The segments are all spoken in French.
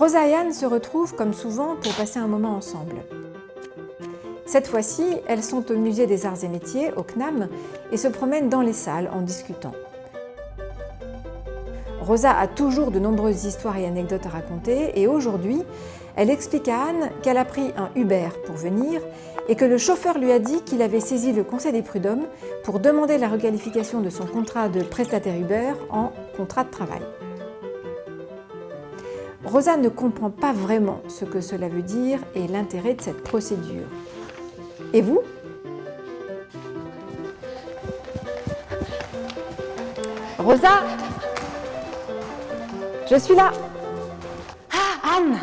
Rosa et Anne se retrouvent comme souvent pour passer un moment ensemble. Cette fois-ci, elles sont au Musée des Arts et Métiers, au CNAM, et se promènent dans les salles en discutant. Rosa a toujours de nombreuses histoires et anecdotes à raconter, et aujourd'hui, elle explique à Anne qu'elle a pris un Uber pour venir et que le chauffeur lui a dit qu'il avait saisi le Conseil des prud'hommes pour demander la requalification de son contrat de prestataire Uber en contrat de travail. Rosa ne comprend pas vraiment ce que cela veut dire et l'intérêt de cette procédure. Et vous ? Rosa ? Je suis là. Ah, Anne!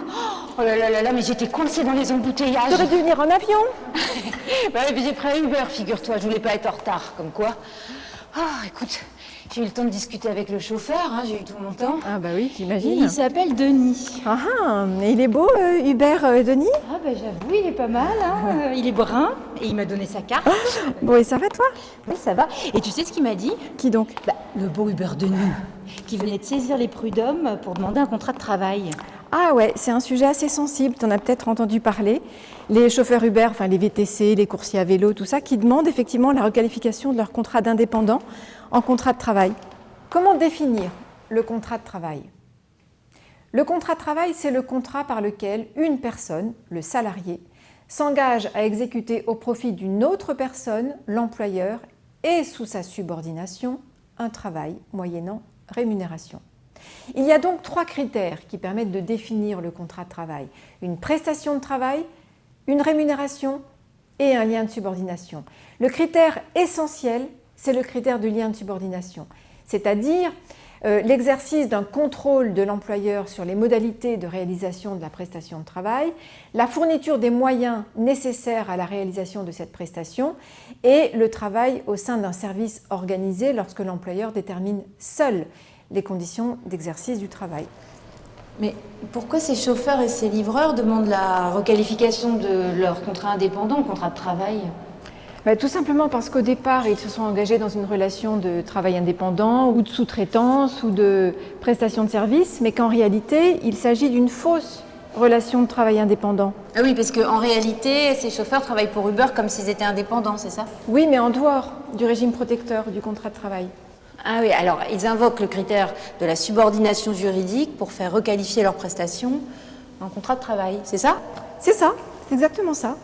Oh là là là là, mais j'étais coincée dans les embouteillages. T'aurais dû venir en avion. Bah oui, j'ai pris un Uber, figure-toi, je voulais pas être en retard, comme quoi. Ah, écoute, j'ai eu le temps de discuter avec le chauffeur, hein, j'ai eu tout mon temps. Ah bah oui, Et j'imagine. il s'appelle Denis. Ah ah, et il est beau, Hubert Denis. Ah bah j'avoue, il est pas mal, hein. Il est brun, et il m'a donné sa carte. Bon, et ça va toi? Oui, ça va. Et tu sais ce qu'il m'a dit? Qui donc? Bah, le beau Hubert Denis, qui venait de saisir les prud'hommes pour demander un contrat de travail. Ah ouais, c'est un sujet assez sensible, tu en as peut-être entendu parler. Les chauffeurs Uber, enfin les VTC, les coursiers à vélo, tout ça, qui demandent effectivement la requalification de leur contrat d'indépendant en contrat de travail. Comment définir le contrat de travail? Le contrat de travail, c'est le contrat par lequel une personne, le salarié, s'engage à exécuter au profit d'une autre personne, l'employeur, et sous sa subordination, un travail moyennant rémunération. Il y a donc 3 critères qui permettent de définir le contrat de travail. Une prestation de travail, une rémunération et un lien de subordination. Le critère essentiel, c'est le critère du lien de subordination, c'est-à-dire l'exercice d'un contrôle de l'employeur sur les modalités de réalisation de la prestation de travail, la fourniture des moyens nécessaires à la réalisation de cette prestation et le travail au sein d'un service organisé lorsque l'employeur détermine seul les conditions d'exercice du travail. Mais pourquoi ces chauffeurs et ces livreurs demandent la requalification de leur contrat indépendant en contrat de travail? Tout simplement parce qu'au départ, ils se sont engagés dans une relation de travail indépendant ou de sous-traitance ou de prestation de service, mais qu'en réalité, il s'agit d'une fausse relation de travail indépendant. Ah oui, parce qu'en réalité, ces chauffeurs travaillent pour Uber comme s'ils étaient indépendants, c'est ça? Oui, mais en dehors du régime protecteur du contrat de travail. Ah oui, alors ils invoquent le critère de la subordination juridique pour faire requalifier leurs prestations en contrat de travail, c'est ça? C'est ça, c'est exactement ça.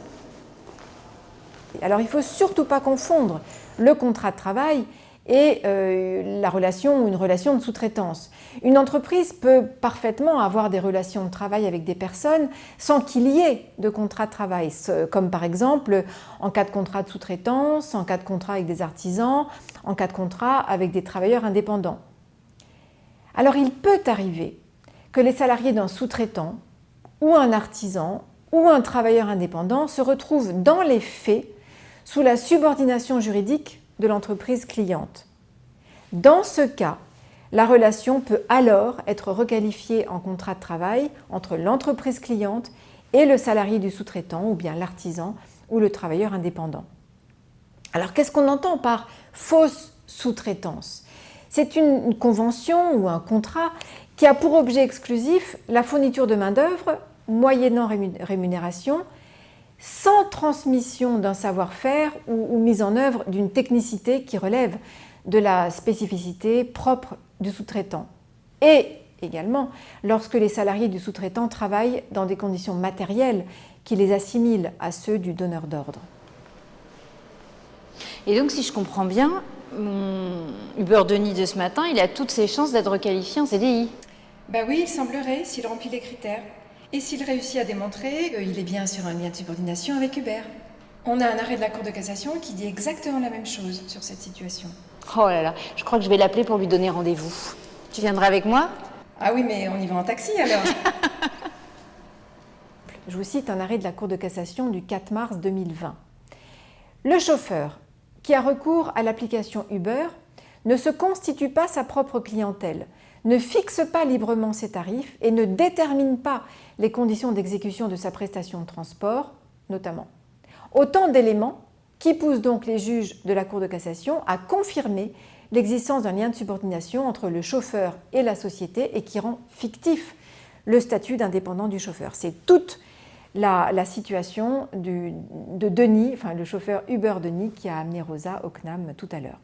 Alors il ne faut surtout pas confondre le contrat de travail et la relation ou une relation de sous-traitance. Une entreprise peut parfaitement avoir des relations de travail avec des personnes sans qu'il y ait de contrat de travail, comme par exemple en cas de contrat de sous-traitance, en cas de contrat avec des artisans, en cas de contrat avec des travailleurs indépendants. Alors il peut arriver que les salariés d'un sous-traitant ou un artisan ou un travailleur indépendant se retrouvent dans les faits sous la subordination juridique de l'entreprise cliente. Dans ce cas, la relation peut alors être requalifiée en contrat de travail entre l'entreprise cliente et le salarié du sous-traitant ou bien l'artisan ou le travailleur indépendant. Alors qu'est-ce qu'on entend par fausse sous-traitance? C'est une convention ou un contrat qui a pour objet exclusif la fourniture de main-d'œuvre moyennant rémunération sans transmission d'un savoir-faire ou mise en œuvre d'une technicité qui relève de la spécificité propre du sous-traitant. Et également, lorsque les salariés du sous-traitant travaillent dans des conditions matérielles qui les assimilent à ceux du donneur d'ordre. Et donc, si je comprends bien, mon Hubert Denis de ce matin, il a toutes ses chances d'être requalifié en CDI. Oui, il semblerait, s'il remplit les critères. Et s'il réussit à démontrer qu'il est bien sur un lien de subordination avec Hubert. On a un arrêt de la Cour de cassation qui dit exactement la même chose sur cette situation. Oh là là, je crois que je vais l'appeler pour lui donner rendez-vous. Tu viendras avec moi? Ah oui, mais on y va en taxi alors. Je vous cite un arrêt de la Cour de cassation du 4 mars 2020. Le chauffeur qui a recours à l'application Uber ne se constitue pas sa propre clientèle, ne fixe pas librement ses tarifs et ne détermine pas les conditions d'exécution de sa prestation de transport, notamment. Autant d'éléments qui poussent donc les juges de la Cour de cassation à confirmer l'existence d'un lien de subordination entre le chauffeur et la société et qui rend fictif le statut d'indépendant du chauffeur. C'est toute la situation de Denis, enfin le chauffeur Uber Denis qui a amené Rosa au CNAM tout à l'heure.